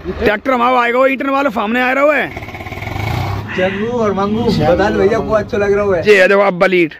Tractor हमारा आएगा, eaten वाले सामने आ रहा है। चंगू और मंगू बता दो भैया, को अच्छा लग रहा है। जी देखो अब बलीट।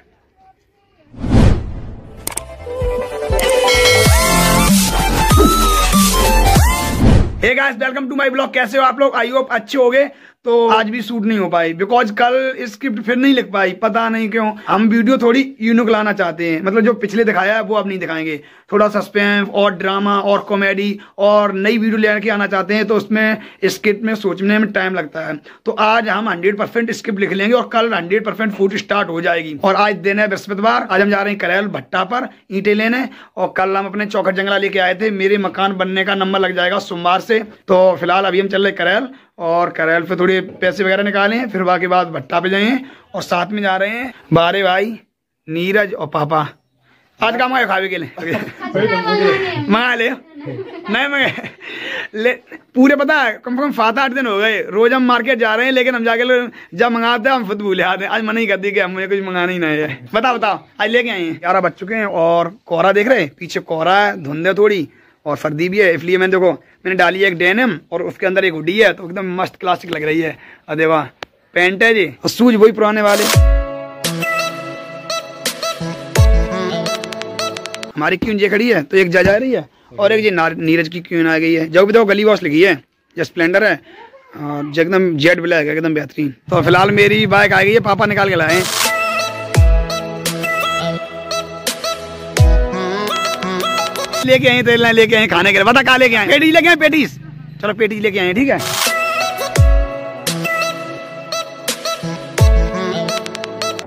Hey guys, welcome to my blog. कैसे हो आप लोग? आई होप अच्छे हो गए। तो आज भी शूट नहीं हो पाई बिकॉज कल स्क्रिप्ट फिर नहीं लिख पाई, पता नहीं क्यों। हम वीडियो थोड़ी यूनिक लाना चाहते हैं, मतलब जो पिछले दिखाया है वो अब नहीं दिखाएंगे। थोड़ा सस्पेंस और ड्रामा और कॉमेडी और नई वीडियो लेके आना चाहते हैं, तो उसमें स्क्रिप्ट में सोचने में टाइम लगता है। तो आज हम 100% स्क्रिप्ट लिख लेंगे और कल 100% शूट स्टार्ट हो जाएगी। और आज दिन है बृहस्पतिवार। आज हम जा रहे हैं करेल भट्टा पर ईंटें लेने। और कल हम अपने चौखट जंगला लेके आए थे। मेरे मकान बनने का नंबर लग जाएगा सोमवार से। तो फिलहाल अभी हम चल रहे करेल, और करेल पे थोड़े पैसे वगैरह निकालें, फिर बाकी बाद भट्टा पे जाएं। और साथ में जा रहे हैं बारे भाई, नीरज और पापा। आज का मंगाए खावे के लिए मंगा ले, नहीं मंगे ले पूरे। पता है कम से कम 7-8 दिन हो गए रोज हम मार्केट जा रहे हैं, लेकिन हम जाके जब मंगाते हैं हम खुद भूले आते हैं। आज मन ही कर दी कि हमें कुछ मंगाना ही नहीं है। बताओ आज लेके आए हैं। 11 बज चुके हैं और कोहरा देख रहे हैं, पीछे कोहरा है, धुंध है थोड़ी और सर्दी भी है। इसलिए मैंने देखो मैंने डाली है एक डेनिम और उसके अंदर एक हुडी है, तो एकदम मस्त क्लासिक लग रही है। अरे वाह, पैंट है जी और शूज वही पुराने वाले। हमारी क्यून जे खड़ी है, तो एक जा रही है और एक जी नीरज की क्यून आ गई है। जो भी देखो गली बॉस लिखी है, जो स्प्लेंडर है और एकदम जेट ब्लैक है, एकदम बेहतरीन। तो फिलहाल मेरी बाइक आ गई है, पापा निकाल के लाए। लेके आए तेल लेके आए खाने के लिए। बता कहाँ लेके आए? पेटीज लेके आए, पेटीज। चलो पेटीज लेके आए, ठीक है।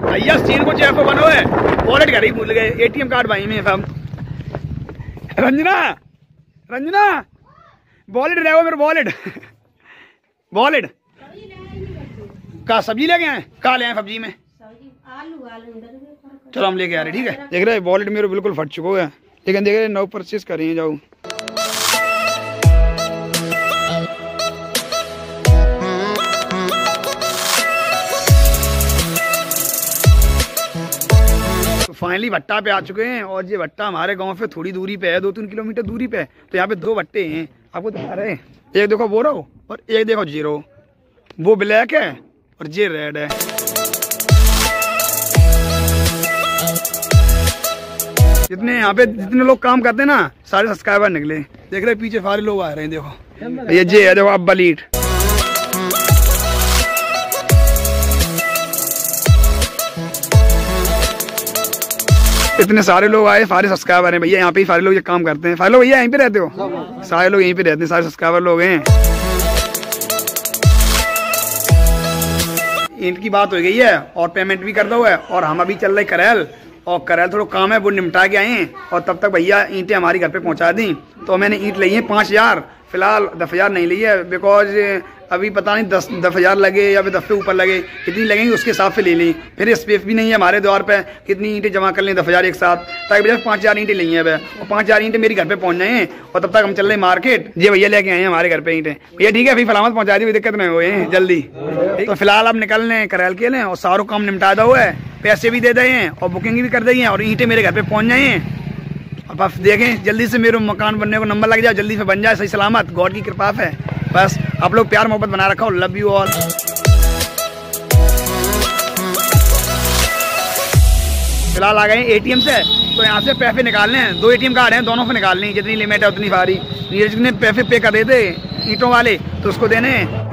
भैया सीन को चेक बनो है, वॉलेट घर ही भूल गए, एटीएम कार्ड भाई में सब। रंजना वॉलेट रहो मेरे, वॉलेट का सब्जी लेके आए? कहा ले आए सब्जी में? चलो हम लेके आ रहे, ठीक है। देख रहे वॉलेट मेरे बिल्कुल फट चुका है, लेकिन देख रहे नौ परचेज करें जाओ। तो फाइनली भट्टा पे आ चुके हैं और ये भट्टा हमारे गांव से थोड़ी दूरी पे है, 2-3 किलोमीटर दूरी पे। तो यहाँ पे 2 भट्टे हैं, आपको दिखा रहे हैं। एक देखो वो रहो और एक देखो जीरो। वो ब्लैक है और ये रेड है। जितने यहाँ पे जितने लोग काम करते हैं ना, सारे सब्सक्राइबर निकले। देख रहे पीछे सारे लोग आ रहे हैं, देखो ये जे है, देखो अब बलीट। इतने सारे लोग आए, सारे सब्सक्राइबर हैं भैया। यहाँ पे ही सारे लोग ये काम करते हैं। सारे लोग भैया यहीं पे रहते हो? सारे लोग यहीं पे रहते हैं, सारे सब्सक्राइबर लोग हैं। ईंट की बात हो गई है और पेमेंट भी कर दो है। और हम अभी चल रहे करेल, और करेल थोड़ा काम है वो निपटा के आए हैं। और तब तक भैया ईंटें हमारी घर पे पहुंचा दी। तो मैंने ईंट ली है 5000। फिलहाल 10,000 नहीं ली है, बिकॉज अभी पता नहीं 10,000 लगे या फिर 10 से ऊपर लगे, कितनी लगेंगी उसके हिसाब से ले ली। फिर स्पेस भी नहीं है हमारे द्वार पे, कितनी ईंटें जमा कर लें 10,000 एक साथ। ताकि भैया 5,000 ईंटें ली हैं और 5,000 ईंटें मेरे घर पे पहुंच जाए। और तब तक हम चल रहे मार्केट। ये भैया लेके आए हैं हमारे घर पे ईंटें। भैया ठीक है, फिर फलामत पहुंचा दी, कोई दिक्कत नहीं हुए हैं जल्दी। तो फिलहाल अब निकल रहे करेल के लिए और सारा काम निपटा दो है, पैसे भी दे दिए हैं और बुकिंग भी कर दी है और ईंटें मेरे घर पे पहुंच जाए। अब आप देखें जल्दी से मेरे मकान बनने को नंबर लग जाए, जल्दी से बन जाए सही सलामत। गॉड की कृपा है बस। आप लोग प्यार मोहब्बत बना रखा हो। Love you all. फिलहाल आ गए एटीएम से, तो यहाँ से पैसे निकालने हैं। 2 एटीएम कार्ड हैं, दोनों से निकालनी, जितनी लिमिट है उतनी सारी। नीरज ने पैसे पे कर देते ईंटों वाले, तो उसको देने हैं।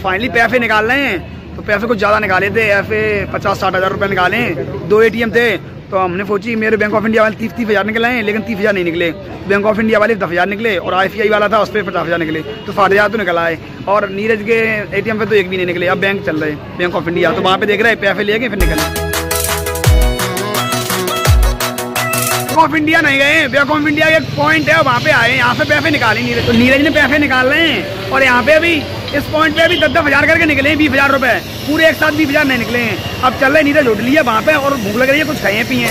फाइनली पैसे निकाल रहे हैं। तो पैसे कुछ ज़्यादा निकाले थे, ऐसे 50-60 हज़ार रुपये निकाले। 2 एटीएम थे, तो हमने सोची मेरे बैंक ऑफ इंडिया वाले 30,000 निकले हैं, लेकिन 30,000 नहीं निकले। बैंक ऑफ इंडिया वाले 10,000 निकले और ICICI वाला था उस पर 50,000 निकले। तो 60,000 तो निकल आए। और नीरज के एटीएम पे तो एक भी नहीं निकले। अब बैंक चल रहे बैंक ऑफ इंडिया, तो वहाँ पे देख रहे हैं पैसे लेके फिर निकले। बैंक ऑफ इंडिया नहीं गए, बैंक ऑफ इंडिया एक पॉइंट है वहाँ पे आए, यहाँ से पैसे निकाले नीरज। तो नीरज ने पैसे निकाल रहे हैं और यहाँ पे भी इस पॉइंट पे भी 10-10 हज़ार करके निकले हैं। 20,000 रुपए पूरे एक साथ 20,000 नहीं निकले हैं। अब चल रहे नीरज होटल लिया वहाँ पे और भूख लग रही है, कुछ खाए पिए।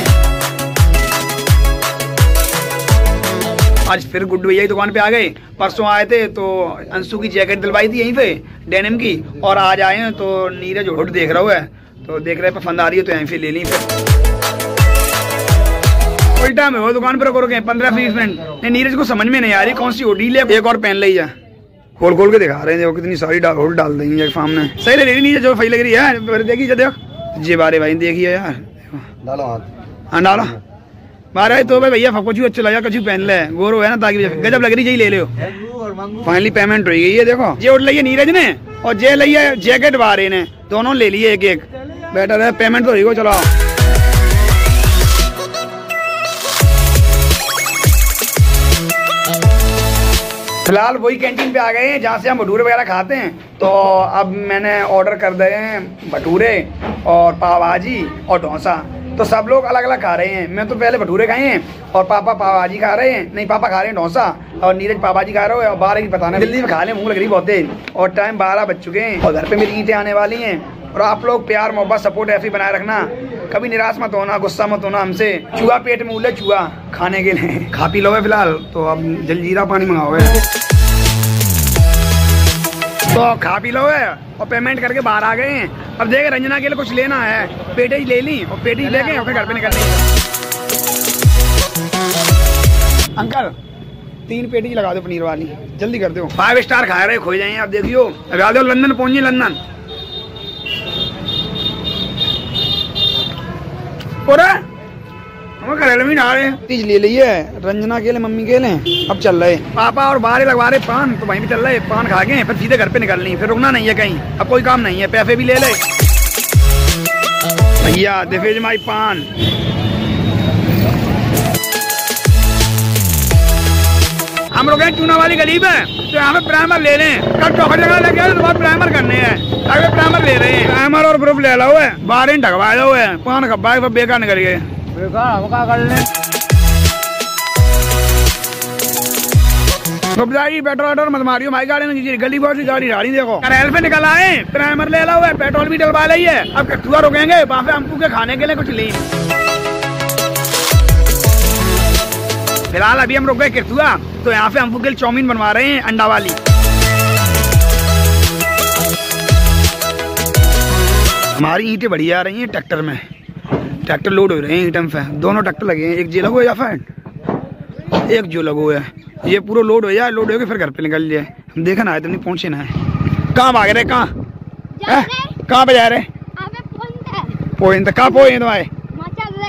आज फिर गुड्डू भैया की दुकान पे आ गए। परसों आए थे तो अंशु की जैकेट दिलवाई थी यहीं पे डेनिम की, और आज आए हैं तो नीरज हुड देख रहा है, तो देख रहे पसंद आ रही है तो यहीं से ले ली। फिर कोई टाइम है वो दुकान पर रुके 15-20 मिनट। नीरज को समझ में नहीं आ रही कौन सी हुडी ले, एक और पहन ली जा। खोल खोल के दिखा रहे हैं देखो कितनी सारी हुड डाल देंगे सामने। सही लग रही नीरज, जो सही लग रही है देखी देखो जी बारे भाई देखिए यार। डालो हाँ डालो बारह तो भाई भैया फको अच्छा लगा, कछु पहन ले गोरो है ना ताकि गजब लग रही यही ले लो। फाइनली पेमेंट हो गई है देखो, ये उठ लिया नीरज ने और जे लिया जैकेट बारे ने, दोनों ले लिए एक एक। बेटर है पेमेंट तो हो चलो। फिलहाल वही कैंटीन पे आ गए हैं जहाँ से हम भटूरे वगैरह खाते हैं। तो अब मैंने ऑर्डर कर दिए हैं भटूरे और पाव भाजी और डोसा। तो सब लोग अलग अलग खा रहे हैं। मैं तो पहले भटूरे खाए हैं और पापा पाव भाजी खा रहे हैं, नहीं पापा खा रहे हैं डोसा और नीरज पाव भाजी खा रहे हो। और 12 की पता नहीं जल्दी में खा लें, भूख लग रही बहुत है और टाइम 12 बज चुके हैं और घर पे मेरी ईंटें आने वाली हैं। और आप लोग प्यार मोहब्बत सपोर्ट ऐसे ही बनाए रखना, कभी निराश मत होना, गुस्सा मत होना हमसे। चूहा पेट में उले चूहा खाने के लिए खा पी लो है फिलहाल। तो अब जलजीरा पानी मंगाओ तो खा पी लो है और पेमेंट करके बाहर आ गए हैं। अब देखे रंजना के लिए कुछ लेना है, पेटी ले ली और पेटी लेके और फिर घर पे निकल गए। अंकल 3 पेटी लगा दो पनीर वाली, जल्दी कर दो। 5 स्टार खा रहे खो जाएंगे। आप देखियो लगा दो, लंदन पहुंचे लंदन करेले में डाल रहे चीज ले ली है रंजना के लिए, मम्मी के लिए। अब चल रहे पापा और बाहर लगवा रहे पान, तो वहीं भी चल रहे पान खा गए, फिर सीधे घर पे निकल रही, फिर रुकना नहीं है कहीं। अब कोई काम नहीं है, पैसे भी ले ले भैया। दिफेज माई पान हम लोग चूना वाली गरीब है तो यहाँ पे प्राइमर ले लें। कल चौखट जगह लगे तो बहुत प्राइमर करने हैं, अगर प्राइमर ले रहे हैं। प्राइमर और प्रूफ ले लो है, 12 इंच ढकवा लो है, पान खब्बा सब बेकार निकल गए। पेट्रोल मत मारियो भाई, गाड़ी गली बहुत सी गाड़ी गाड़ी देखो रेल पे निकल आए, प्राइमर ले लो है, पेट्रोल भी डलवा ली है। अब कटुआ रुकेंगे वहाँ पे हमको के खाने के लिए कुछ ली। फिलहाल अभी हम रुक गए किरतुआ, तो यहाँ पे हमको के लिए चाउमीन बनवा रहे हैं अंडा वाली। हमारी ईंटें बढ़िया आ रही हैं ट्रैक्टर में, ट्रैक्टर लोड हो रहे हैं ईंटम पे। दोनों ट्रैक्टर लगे हैं, एक जे लगो या फिर एक जो लगो है। ये पूरा लोड हो जाए, लोड हो गए फिर घर पे निकल जाए। हम देखा ना आए तो नहीं पहुंचे ना है। कहाँ भाग रहे, कहाँ पे जा रहे? पोइंट कहाँ पोए तुम्हारे?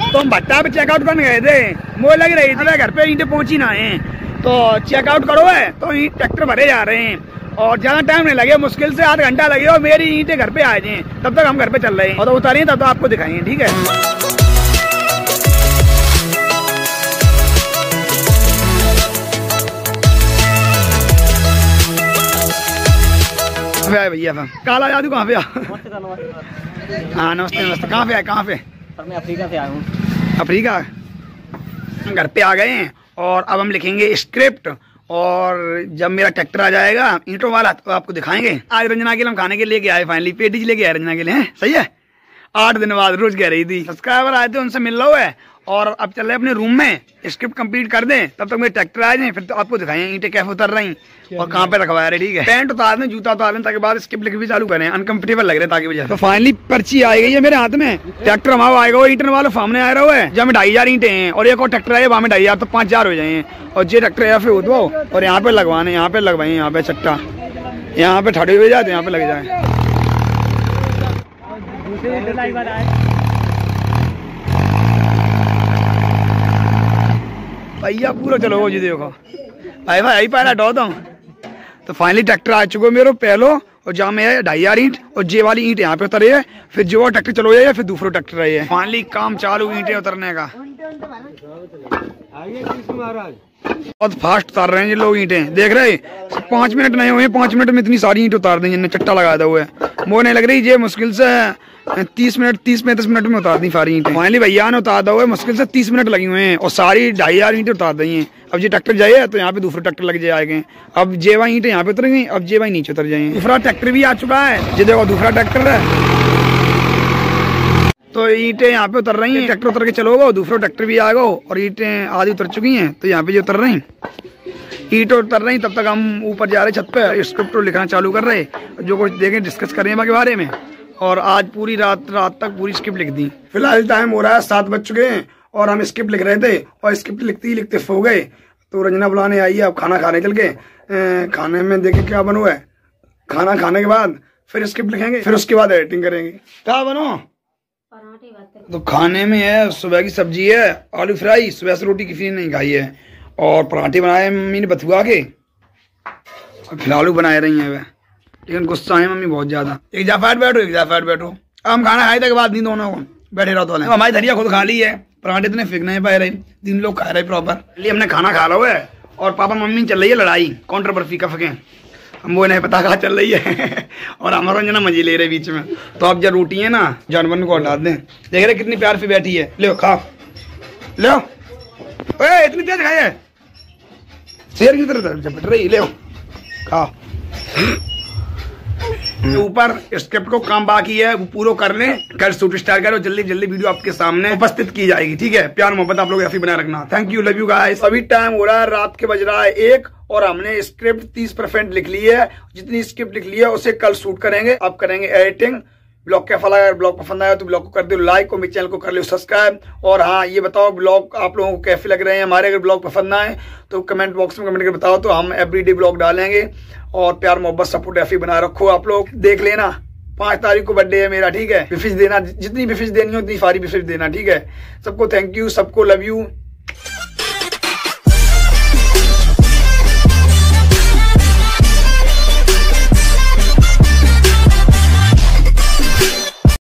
तो हम भट्टा पे चेकआउट करने गए थे, मोह लग रही थी घर पे ईंटें पहुंची ना है, तो चेकआउट करो है तो ट्रैक्टर भरे जा रहे हैं और ज्यादा टाइम नहीं लगे, मुश्किल से 8 घंटा लगे और मेरी ईंटें घर पे आ जाए तब तक हम घर पे चल रहे हैं। और तो उतारें तब तो आपको दिखाएंगे, ठीक है? भैया काला जादू कहाँ पे? हाँ नमस्ते नमस्ते। कहाँ पे आए? कहाँ पे? मैं अफ्रीका से आया हूँ। अफ्रीका? घर पे आ गए हैं और अब हम लिखेंगे स्क्रिप्ट, और जब मेरा ट्रैक्टर आ जाएगा ईंटों वाला तो आपको दिखाएंगे। आज रंजना के लिए हम खाने के लेके आए, फाइनली पेटी लेके आए रंजना के लिए। सही है, 8 दिन बाद रोज कह रही थी। सब्सक्राइबर आए थे उनसे मिल रहा है और अब चल रहे अपने रूम में, स्क्रिप्ट कंप्लीट कर दें तब तक मेरे ट्रैक्टर आ जाए, फिर तो आपको दिखाएंगे ईंटें कैसे उतर रही और कहाँ पे रखवा रहे। ठीक है, पैंट उतार दें, जूता उतार दें, ताकि बाद स्क्रिप्ट लिख भी चालू करें, अनकंफर्टेबल लग रहे ताकि वजह। तो फाइनली पर्ची आ गई है मेरे हाथ में, ट्रैक्टर हमारा आएगा, ईंटन वाले सामने आ रहा है जब 2,500 ईंटें हैं और एक और ट्रैक्टर आए वहाँ में 2,500, तो 5,000 हो जाए। और ये ट्रैक्टर या फिर उठवाओ और यहाँ पे लगवाने, यहाँ पे लगवाए, यहाँ पे चट्टा, यहाँ पे ठड़े हुए जाते, यहाँ पे लग जाए। भैया पूरा चलो जी देखो भाई भाई पहला डो दो। तो फाइनली ट्रैक्टर आ चुका है मेरे पहलो, और जहाँ में है 2,500 ईंट और जे वाली ईंट यहाँ पे उतरी है, फिर जो ट्रैक्टर चलो जाए फिर दूसरा ट्रैक्टर आई है। फाइनली काम चालू ईंटें उतरने का। बहुत फास्ट उतार रहे हैं ये लोग ईंटें, देख रहे 5 मिनट नहीं हुए, 5 मिनट में इतनी सारी ईंट उतार देंगे, चट्टा लगा दिया हुआ है। वो नहीं लग रही ये मुश्किल से 30-35 मिनट में उतार दी सारी ईंटें। फाइनली भैया ने उतार दिया हुआ है, मुश्किल से 30 मिनट लगी हुए हैं और सारी 2,500 ईंटें उतार दी हैं। अब ये ट्रैक्टर जाए तो यहाँ पे दूसरा ट्रैक्टर लग जाएंगे। अब जेवा ईंटें यहाँ पे उतरेंगी, अब जेवा नीचे उतर जाएंगे। दूसरा ट्रैक्टर भी आ चुका है, ये देखो दूसरा ट्रैक्टर है। तो ईंटें यहाँ पे उतर रही हैं, ट्रैक्टर उतर के चलोगे, दूसरा ट्रैक्टर भी आएगा और ईंटें आधी उतर चुकी हैं, तो यहाँ पे जो उतर रही ईंटें उतर रही, तब तक हम ऊपर जा रहे छत पे, स्क्रिप्ट लिखना चालू कर रहे, जो कुछ देखें डिस्कस करें के बारे में। और आज पूरी रात तक पूरी स्क्रिप्ट लिख दी। फिलहाल टाइम हो रहा है 7 बज चुके हैं और हम स्क्रिप्ट लिख रहे थे और स्क्रिप्ट लिखते ही लिखते सो गए। तो रंजना बुलाने आई है, अब खाना खाने चल के खाने में देखे क्या बनो है। खाना खाने के बाद फिर स्क्रिप्ट लिखेंगे, फिर उसके बाद एडिटिंग करेंगे। क्या बनो? तो खाने में है, सुबह की सब्जी है आलू फ्राई, सुबह से रोटी किसी ने नहीं खाई है, और पराठे बनाए मम्मी ने बथुआ के, और फिलहाल बनाए रही है वह, लेकिन गुस्सा है मम्मी बहुत ज्यादा। एक जाफाट बैठो, एक जाफाट बैठो। अब हम खाना खाए के बाद नहीं दोनों को बैठे रहो, तो हमारी धनिया खुद खा ली है, पराठे इतने फेंक नहीं पाए रहे, 3 लोग खा रहे प्रॉपर। हमने खाना खा लो है और पापा मम्मी चल रही है लड़ाई, काउंटर बर्फी का फके, हमको नहीं पता कहाँ चल रही है और हमारा जना मजे ले रहे बीच में। तो अब जब रोटी है ना जानवर को हटा दें, देख रहे कितनी प्यार से बैठी है। ले खा, ले इतनी तेज खाए है, शेर की तरह झपट रही, ले खा। ऊपर स्क्रिप्ट को काम बाकी है, वो पूरा कर लें, कल शूट स्टार्ट करो, जल्दी जल्दी वीडियो आपके सामने उपस्थित की जाएगी। ठीक है, प्यार मोहब्बत आप लोग ऐसे बनाए रखना। Thank you, love you guys. अभी टाइम हो रहा है रात के, बज रहा है 1 और हमने स्क्रिप्ट 30% लिख ली है। जितनी स्क्रिप्ट लिख ली है उसे कल शूट करेंगे, अब करेंगे एडिटिंग। ब्लॉग कैसा लगा? अगर ब्लॉग पसंद आया तो ब्लॉग को कर दो लाइक और मेरे चैनल को कर लो सब्सक्राइब। और हाँ, ये बताओ ब्लॉग आप लोगों को कैसे लग रहे हैं हमारे। अगर ब्लॉग पसंद आए तो कमेंट बॉक्स में कमेंट करके बताओ, तो हम एवरीडे ब्लॉग डालेंगे। और प्यार मोहब्बत सपोर्ट ऐसे बनाए रखो, आप लोग देख लेना। 5 तारीख को बर्थडे है मेरा, ठीक है। विशेष देना, जितनी विशेष देनी हो उतनी सारी विशेष देना, ठीक है। सबको थैंक यू, सबको लव यू।